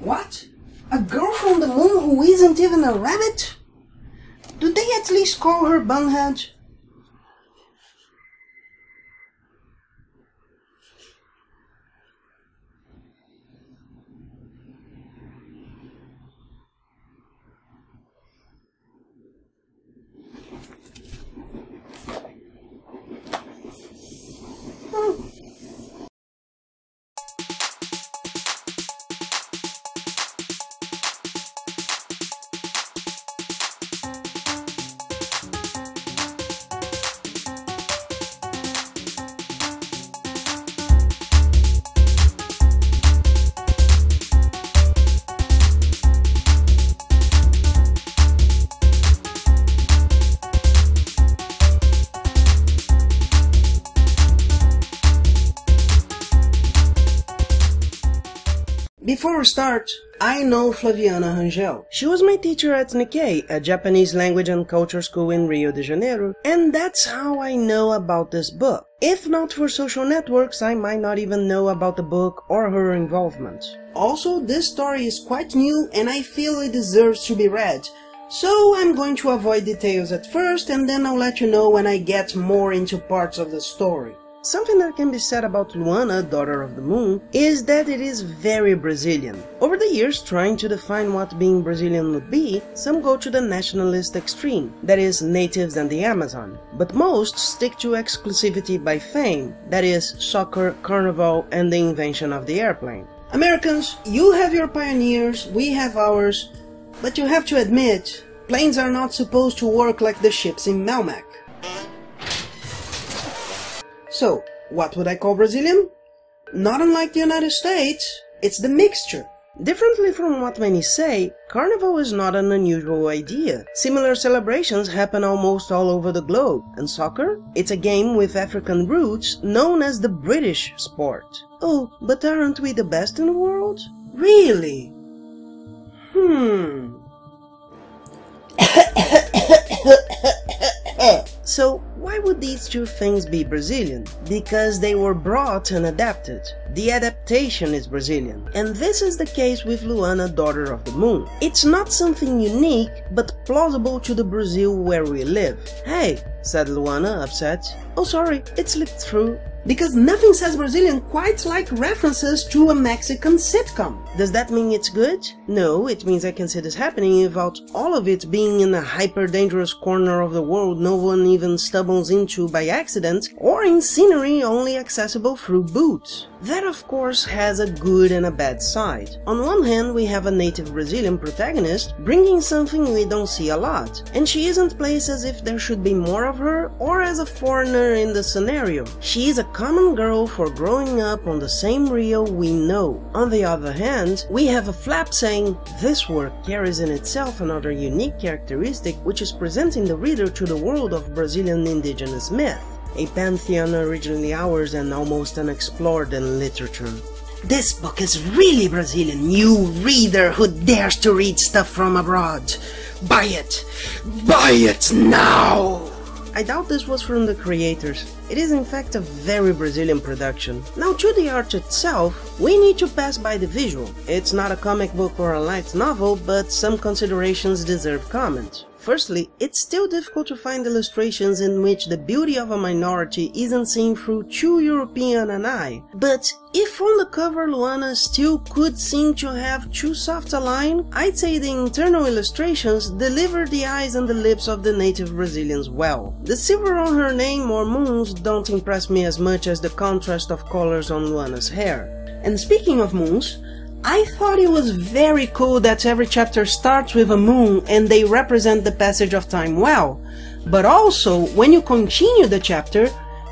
What? A girl from the moon who isn't even a rabbit? Do they at least call her Bunhead? Before we start, I know Flaviana Rangel. She was my teacher at Nikkei, a Japanese language and culture school in Rio de Janeiro, and that's how I know about this book. If not for social networks, I might not even know about the book or her involvement. Also, this story is quite new and I feel it deserves to be read, so I'm going to avoid details at first and then I'll let you know when I get more into parts of the story. Something that can be said about Luana, Daughter of the Moon, is that it is very Brazilian. Over the years, trying to define what being Brazilian would be, some go to the nationalist extreme, that is, natives and the Amazon. But most stick to exclusivity by fame, that is, soccer, carnival, and the invention of the airplane. Americans, you have your pioneers, we have ours, but you have to admit, planes are not supposed to work like the ships in Melmac. So, what would I call Brazilian? Not unlike the United States, it's the mixture. Differently from what many say, Carnival is not an unusual idea. Similar celebrations happen almost all over the globe, and soccer? It's a game with African roots known as the British sport. Oh, but aren't we the best in the world? Really? So, why would these two things be Brazilian? Because they were brought and adapted. The adaptation is Brazilian. And this is the case with Luana, Daughter of the Moon. It's not something unique, but plausible to the Brazil where we live. Hey, said Luana, upset. Oh sorry, it slipped through. Because nothing says Brazilian quite like references to a Mexican sitcom. Does that mean it's good? No, it means I can see this happening without all of it being in a hyper-dangerous corner of the world no one even stumbles into by accident, or in scenery only accessible through boots. That of course has a good and a bad side. On one hand, we have a native Brazilian protagonist bringing something we don't see a lot, and she isn't placed as if there should be more of her or as a foreigner in the scenario. She is a common girl for growing up on the same Rio we know. On the other hand, we have a flap saying, this work carries in itself another unique characteristic which is presenting the reader to the world of Brazilian indigenous myth, a pantheon originally ours and almost unexplored in literature. This book is really Brazilian, you reader who dares to read stuff from abroad. Buy it! Buy it now! I doubt this was from the creators. It is in fact a very Brazilian production. Now to the art itself, we need to pass by the visual. It's not a comic book or a light novel, but some considerations deserve comment. Firstly, it's still difficult to find illustrations in which the beauty of a minority isn't seen through too European an eye. But if on the cover Luana still could seem to have too soft a line, I'd say the internal illustrations deliver the eyes and the lips of the native Brazilians well. The silver on her name or moons don't impress me as much as the contrast of colors on Luana's hair. And speaking of moons, I thought it was very cool that every chapter starts with a moon and they represent the passage of time well, but also when you continue the chapter,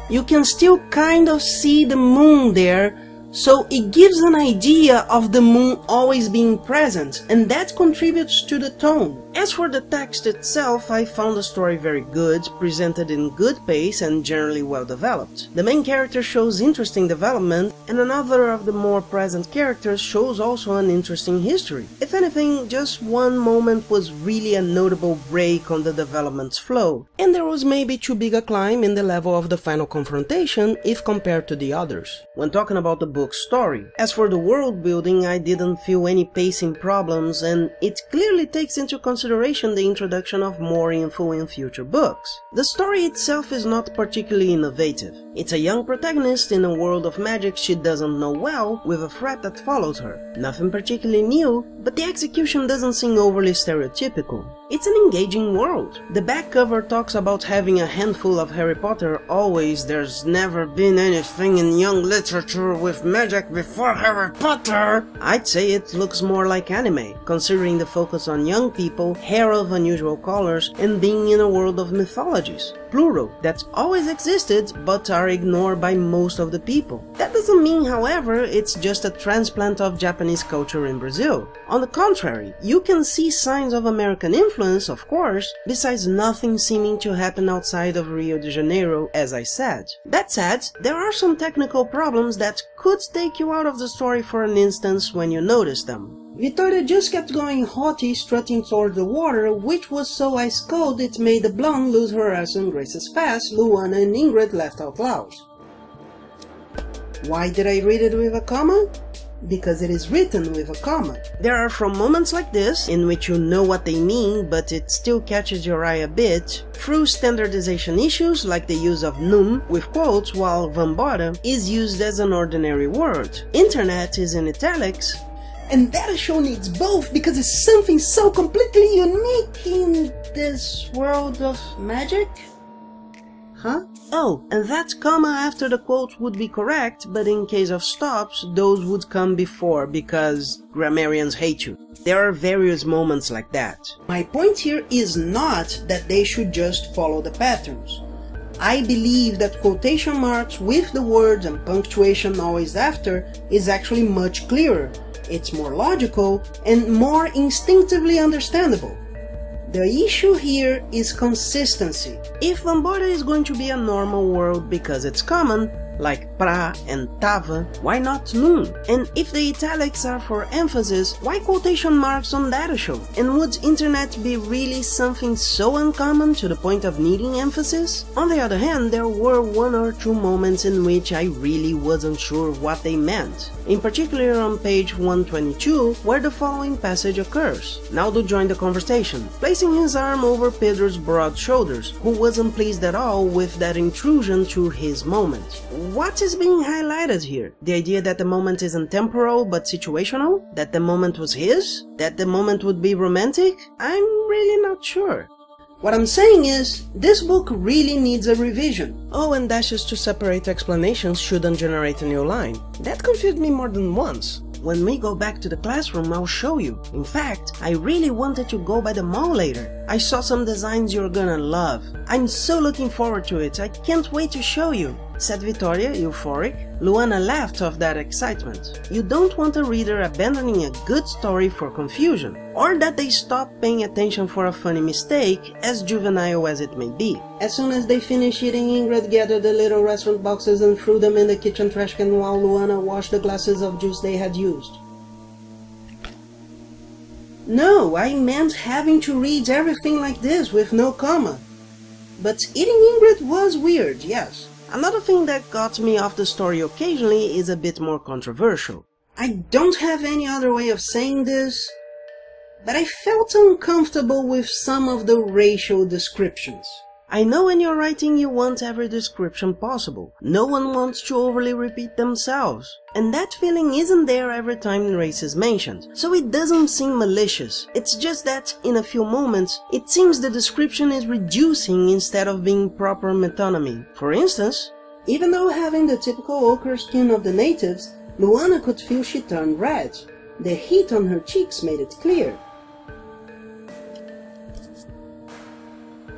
you can still kind of see the moon there, so it gives an idea of the moon always being present, and that contributes to the tone. As for the text itself, I found the story very good, presented in good pace and generally well developed. The main character shows interesting development, and another of the more present characters shows also an interesting history. If anything, just one moment was really a notable break on the development's flow, and there was maybe too big a climb in the level of the final confrontation if compared to the others. When talking about the book's story, as for the world building, I didn't feel any pacing problems, and it clearly takes into consideration the introduction of more info in future books. The story itself is not particularly innovative. It's a young protagonist in a world of magic she doesn't know well, with a threat that follows her. Nothing particularly new, but the execution doesn't seem overly stereotypical. It's an engaging world. The back cover talks about having a handful of Harry Potter always. There's never been anything in young literature with magic before Harry Potter. I'd say it looks more like anime, considering the focus on young people, hair of unusual colors, and being in a world of mythologies, plural, that's always existed but are ignored by most of the people. That doesn't mean, however, it's just a transplant of Japanese culture in Brazil. On the contrary, you can see signs of American influence, of course, besides nothing seeming to happen outside of Rio de Janeiro, as I said. That said, there are some technical problems that could take you out of the story for an instance when you notice them. Victoria just kept going haughty, strutting toward the water, which was so ice cold it made the blonde lose her ass and graces fast. Luana and Ingrid laughed out loud. Why did I read it with a comma? Because it is written with a comma. There are from moments like this, in which you know what they mean, but it still catches your eye a bit, through standardization issues like the use of num with quotes while vambora is used as an ordinary word. Internet is in italics, and that show needs both because it's something so completely unique in this world of magic. Huh? Oh, and that comma after the quote would be correct, but in case of stops, those would come before because grammarians hate you. There are various moments like that. My point here is not that they should just follow the patterns. I believe that quotation marks with the words and punctuation always after is actually much clearer. It's more logical and more instinctively understandable. The issue here is consistency. If vambora is going to be a normal word because it's common, like pra and tava, why not num? And if the italics are for emphasis, why quotation marks on data show? And would internet be really something so uncommon to the point of needing emphasis? On the other hand, there were one or two moments in which I really wasn't sure what they meant. In particular on page 122, where the following passage occurs. Naldo joined the conversation, placing his arm over Pedro's broad shoulders, who wasn't pleased at all with that intrusion to his moment. What is being highlighted here? The idea that the moment isn't temporal but situational? That the moment was his? That the moment would be romantic? I'm really not sure. What I'm saying is, this book really needs a revision. Oh, and dashes to separate explanations shouldn't generate a new line. That confused me more than once. When we go back to the classroom, I'll show you. In fact, I really wanted to go by the mall later. I saw some designs you're gonna love. I'm so looking forward to it, I can't wait to show you, said Victoria, euphoric. Luana laughed off that excitement. You don't want a reader abandoning a good story for confusion, or that they stop paying attention for a funny mistake, as juvenile as it may be. As soon as they finished eating, Ingrid gathered the little restaurant boxes and threw them in the kitchen trash can while Luana washed the glasses of juice they had used. No, I meant having to read everything like this with no comma. But eating Ingrid was weird, yes. Another thing that got me off the story occasionally is a bit more controversial. I don't have any other way of saying this, but I felt uncomfortable with some of the racial descriptions. I know in your writing you want every description possible. No one wants to overly repeat themselves. And that feeling isn't there every time race is mentioned, so it doesn't seem malicious. It's just that, in a few moments, it seems the description is reducing instead of being proper metonymy. For instance, even though having the typical ochre skin of the natives, Luana could feel she turned red. The heat on her cheeks made it clear.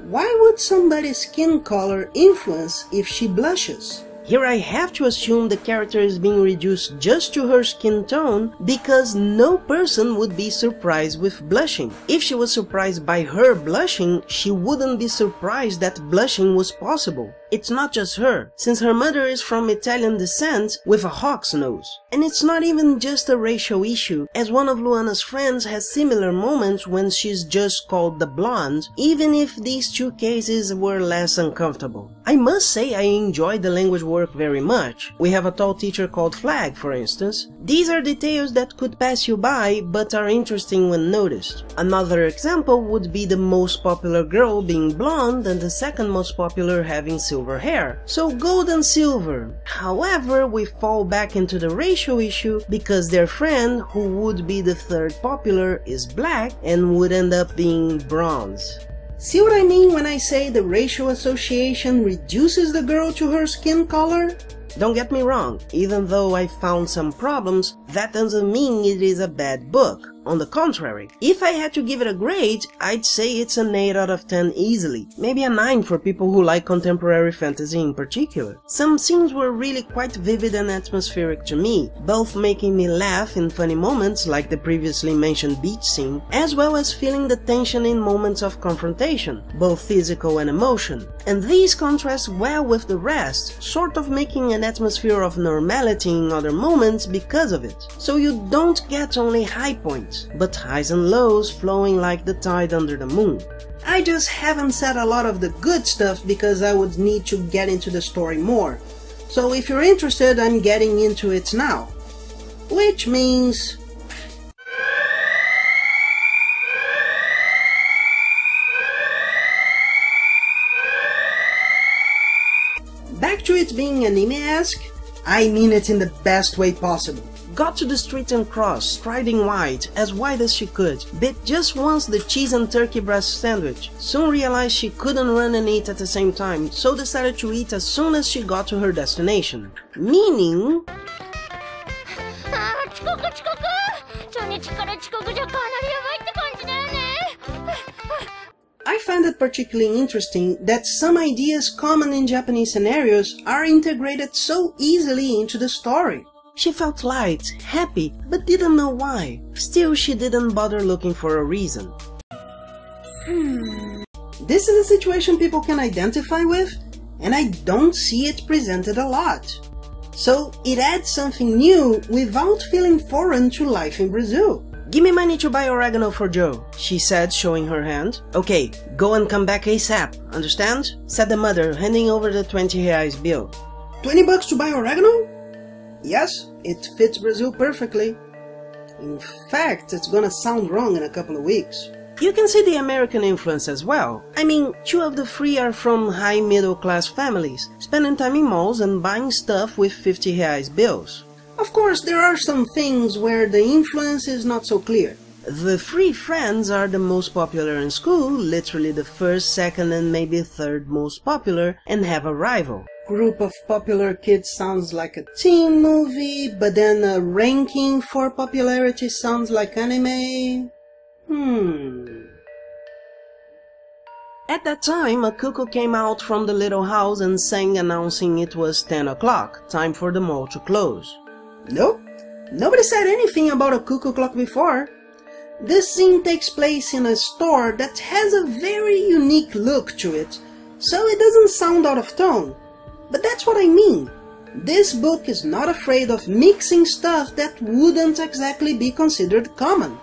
Why would somebody's skin color influence if she blushes? Here I have to assume the character is being reduced just to her skin tone because no person would be surprised with blushing. If she was surprised by her blushing, she wouldn't be surprised that blushing was possible. It's not just her, since her mother is from Italian descent with a hawk's nose. And it's not even just a racial issue, as one of Luana's friends has similar moments when she's just called the blonde, even if these two cases were less uncomfortable. I must say I enjoyed the language work very much. We have a tall teacher called Flag, for instance. These are details that could pass you by, but are interesting when noticed. Another example would be the most popular girl being blonde and the second most popular having silver hair. So gold and silver. However, we fall back into the racial issue because their friend, who would be the third popular, is black and would end up being bronze. See what I mean when I say the racial association reduces the girl to her skin color? Don't get me wrong, even though I found some problems, that doesn't mean it is a bad book. On the contrary, if I had to give it a grade, I'd say it's an 8 out of 10 easily. Maybe a 9 for people who like contemporary fantasy in particular. Some scenes were really quite vivid and atmospheric to me, both making me laugh in funny moments like the previously mentioned beach scene, as well as feeling the tension in moments of confrontation, both physical and emotion. And these contrast well with the rest, sort of making an atmosphere of normality in other moments because of it. So you don't get only high points, but highs and lows flowing like the tide under the moon. I just haven't said a lot of the good stuff because I would need to get into the story more. So if you're interested, I'm getting into it now. Which means... back to it being anime-esque, I mean it in the best way possible. Got to the street and crossed, striding wide as she could, bit just once the cheese and turkey breast sandwich, soon realized she couldn't run and eat at the same time, so decided to eat as soon as she got to her destination. Meaning... I find it particularly interesting that some ideas common in Japanese scenarios are integrated so easily into the story. She felt light, happy, but didn't know why. Still, she didn't bother looking for a reason. This is a situation people can identify with, and I don't see it presented a lot. So it adds something new without feeling foreign to life in Brazil. Give me money to buy oregano for Joe, she said, showing her hand. Okay, go and come back ASAP, understand? Said the mother, handing over the 20 reais bill. 20 bucks to buy oregano? Yes, it fits Brazil perfectly. In fact, it's gonna sound wrong in a couple of weeks. You can see the American influence as well. I mean, 2 of the 3 are from high middle class families, spending time in malls and buying stuff with 50 reais bills. Of course, there are some things where the influence is not so clear. The 3 friends are the most popular in school, literally the first, second and maybe third most popular, and have a rival. Group of popular kids sounds like a teen movie, but then a ranking for popularity sounds like anime. At that time, a cuckoo came out from the little house and sang announcing it was 10 o'clock, time for the mall to close. Nope, nobody said anything about a cuckoo clock before. This scene takes place in a store that has a very unique look to it, so it doesn't sound out of tone. But that's what I mean. This book is not afraid of mixing stuff that wouldn't exactly be considered common.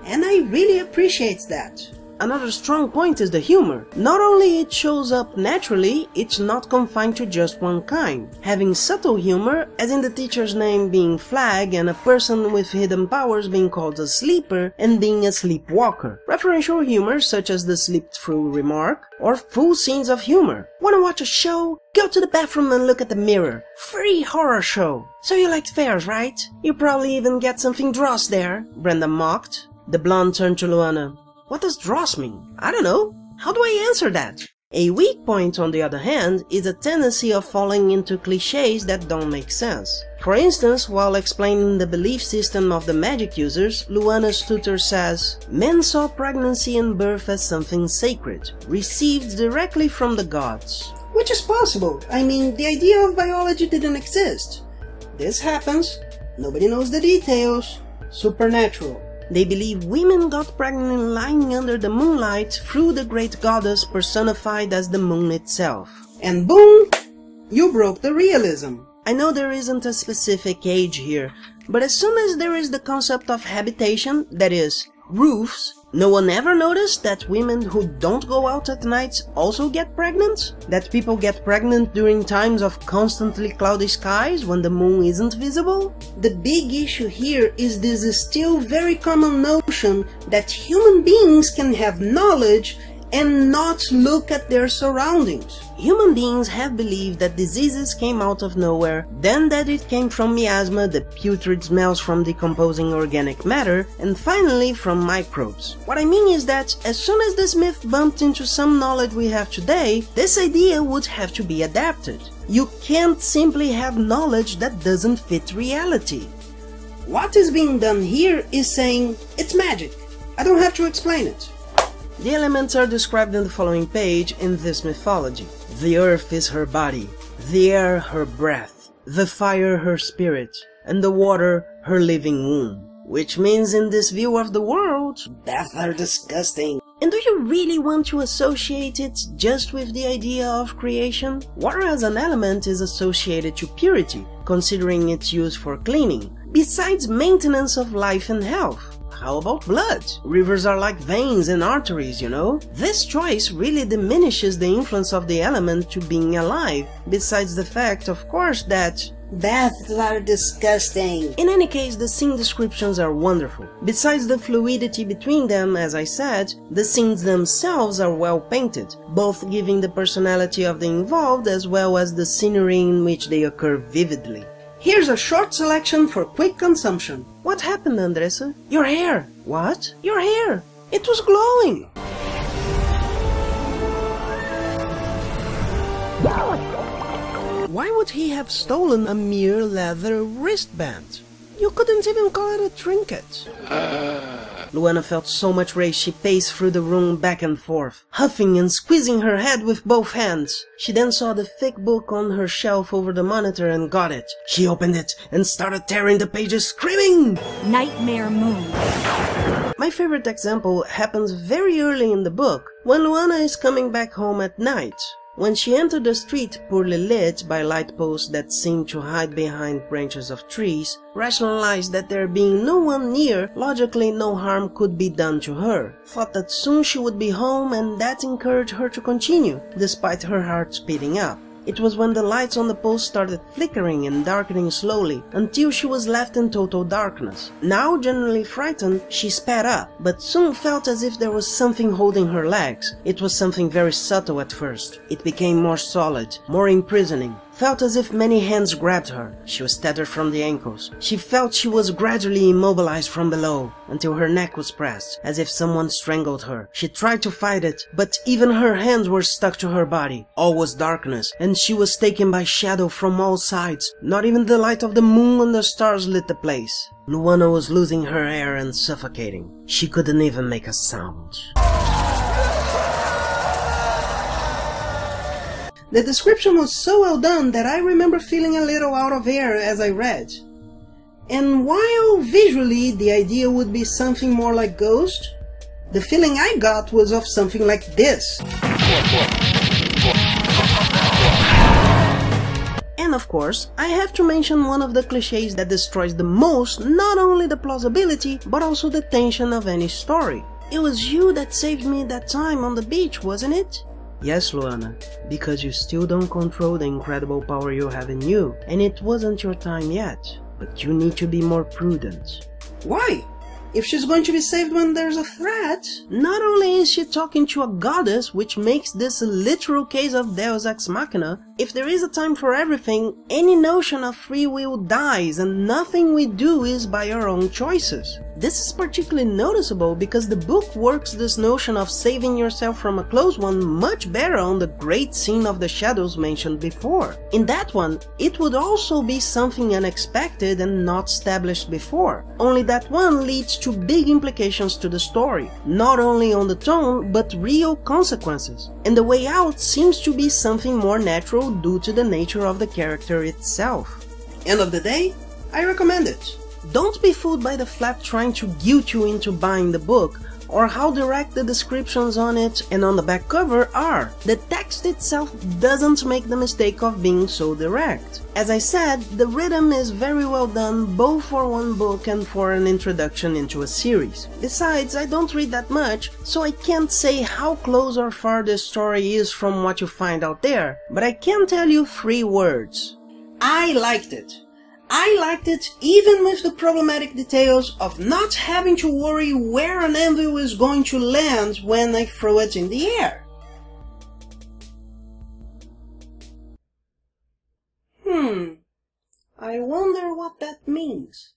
And I really appreciate that. Another strong point is the humor. Not only it shows up naturally, it's not confined to just one kind. Having subtle humor, as in the teacher's name being Flag and a person with hidden powers being called a sleeper and being a sleepwalker. Referential humor such as the sleep-through remark, or full scenes of humor. Wanna watch a show? Go to the bathroom and look at the mirror. Free horror show. So you liked fairs, right? You probably even get something dross there, Brenda mocked. The blonde turned to Luana. What does dross mean? I don't know. How do I answer that? A weak point, on the other hand, is a tendency of falling into clichés that don't make sense. For instance, while explaining the belief system of the magic users, Luana's tutor says, "Men saw pregnancy and birth as something sacred, received directly from the gods." Which is possible. I mean, the idea of biology didn't exist. This happens. Nobody knows the details. Supernatural. They believe women got pregnant lying under the moonlight through the great goddess personified as the moon itself. And boom! You broke the realism. I know there isn't a specific age here, but as soon as there is the concept of habitation, that is, roofs, no one ever noticed that women who don't go out at night also get pregnant? That people get pregnant during times of constantly cloudy skies when the moon isn't visible? The big issue here is this still very common notion that human beings can have knowledge and not look at their surroundings. Human beings have believed that diseases came out of nowhere, then that it came from miasma, the putrid smells from decomposing organic matter, and finally from microbes. What I mean is that as soon as this myth bumped into some knowledge we have today, this idea would have to be adapted. You can't simply have knowledge that doesn't fit reality. What is being done here is saying, it's magic. I don't have to explain it. The elements are described in the following page in this mythology. The earth is her body, the air her breath, the fire her spirit, and the water her living womb. Which means in this view of the world, death are disgusting. And do you really want to associate it just with the idea of creation? Water as an element is associated to purity, considering its use for cleaning, besides maintenance of life and health. How about blood? Rivers are like veins and arteries, you know? This choice really diminishes the influence of the element to being alive, besides the fact, of course, that baths are disgusting. In any case, the scene descriptions are wonderful. Besides the fluidity between them, as I said, the scenes themselves are well painted, both giving the personality of the involved as well as the scenery in which they occur vividly. Here's a short selection for quick consumption. What happened, Andressa? Your hair. What? Your hair. It was glowing. Why would he have stolen a mere leather wristband? You couldn't even call it a trinket. Luana felt so much rage she paced through the room back and forth, huffing and squeezing her head with both hands. She then saw the thick book on her shelf over the monitor and got it. She opened it and started tearing the pages, screaming! Nightmare Moon. My favorite example happens very early in the book, when Luana is coming back home at night. When she entered the street poorly lit by light posts that seemed to hide behind branches of trees, rationalized that there being no one near, logically no harm could be done to her, thought that soon she would be home, and that encouraged her to continue, despite her heart speeding up. It was when the lights on the post started flickering and darkening slowly, until she was left in total darkness. Now generally frightened, she sped up, but soon felt as if there was something holding her legs. It was something very subtle at first. It became more solid, more imprisoning. Felt as if many hands grabbed her. She was tethered from the ankles. She felt she was gradually immobilized from below, until her neck was pressed, as if someone strangled her. She tried to fight it, but even her hands were stuck to her body. All was darkness, and she was taken by shadow from all sides. Not even the light of the moon and the stars lit the place. Luana was losing her air and suffocating. She couldn't even make a sound. The description was so well done that I remember feeling a little out of air as I read. And while visually the idea would be something more like Ghost, the feeling I got was of something like this. And of course, I have to mention one of the cliches that destroys the most not only the plausibility, but also the tension of any story. It was you that saved me that time on the beach, wasn't it? Yes, Luana, because you still don't control the incredible power you have in you, and it wasn't your time yet, but you need to be more prudent. Why? If she's going to be saved when there's a threat, not only is she talking to a goddess, which makes this a literal case of Deus Ex Machina, if there is a time for everything, any notion of free will dies and nothing we do is by our own choices. This is particularly noticeable because the book works this notion of saving yourself from a close one much better on the great scene of the shadows mentioned before. In that one, it would also be something unexpected and not established before, only that one leads to big implications to the story, not only on the tone, but real consequences. And the way out seems to be something more natural due to the nature of the character itself. End of the day, I recommend it. Don't be fooled by the flap trying to guilt you into buying the book, or how direct the descriptions on it and on the back cover are. The text itself doesn't make the mistake of being so direct. As I said, the rhythm is very well done both for one book and for an introduction into a series. Besides, I don't read that much, so I can't say how close or far this story is from what you find out there, but I can tell you 3 words. I liked it. I liked it even with the problematic details of not having to worry where an anvil is going to land when I throw it in the air. I wonder what that means.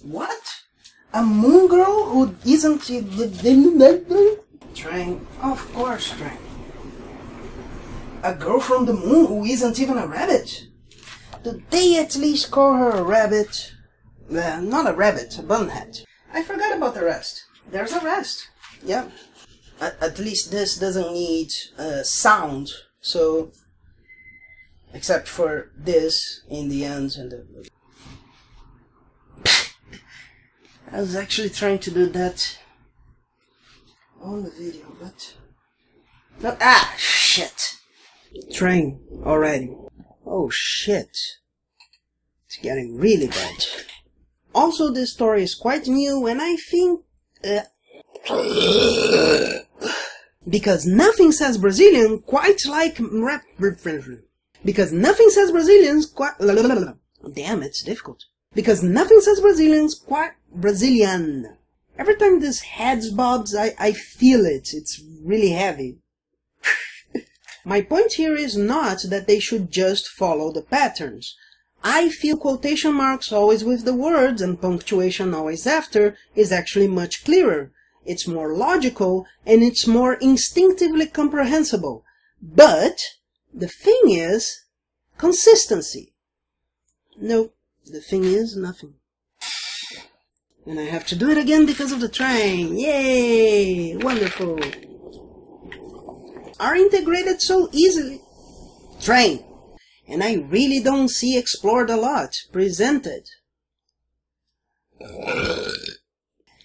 What? A moon girl who isn't Train? Of course, Train. A girl from the moon who isn't even a rabbit? Do they at least call her a rabbit? Not a rabbit, a bunhead. I forgot about the rest. There's a rest. Yeah. At least this doesn't need sound, so... Except for this in the end and the... I was actually trying to do that on the video, but... No, shit! Train already. Oh shit. It's getting really bad. Also, this story is quite new and I think... because nothing says Brazilian quite like rap... Because nothing says Brazilians quite... Damn, it's difficult. Because nothing says Brazilians quite Brazilian. Every time this head bobs, I feel it. It's really heavy. My point here is not that they should just follow the patterns. I feel quotation marks always with the words and punctuation always after is actually much clearer. It's more logical and it's more instinctively comprehensible. But the thing is consistency. No, the thing is nothing. And I have to do it again because of the train. Yay! Wonderful. Are integrated so easily. Train. And I really don't see explored a lot. Presented.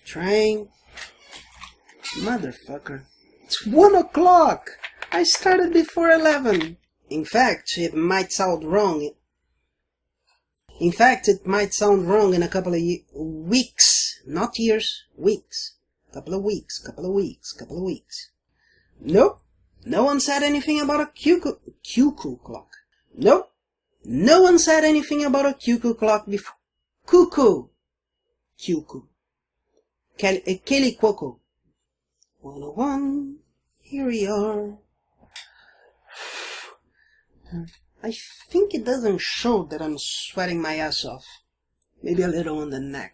Train. Motherfucker. It's 1 o'clock. I started before 11. In fact, it might sound wrong. In a couple of weeks. Not years. Weeks. Couple of weeks. Nope. No one said anything about a cuckoo clock. Nope. No one said anything about a cuckoo clock before. Cuckoo. Kelly Cuckoo. 101. Here we are. I think it doesn't show that I'm sweating my ass off. Maybe a little on the neck.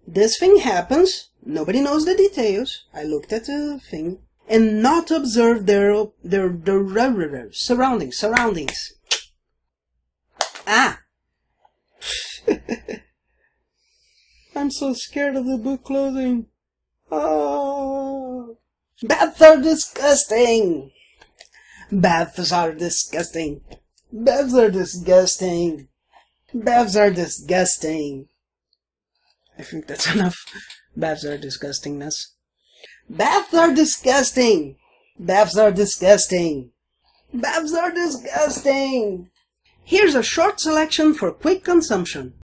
This thing happens. Nobody knows the details. I looked at the thing. And not observe their surroundings. Ah! I'm so scared of the book closing. Oh! Baths are disgusting! Baths are disgusting! Baths are disgusting! Baths are disgusting! I think that's enough. Baths are disgustingness. Baths are disgusting! Baths are disgusting! Baths are disgusting! Here's a short selection for quick consumption.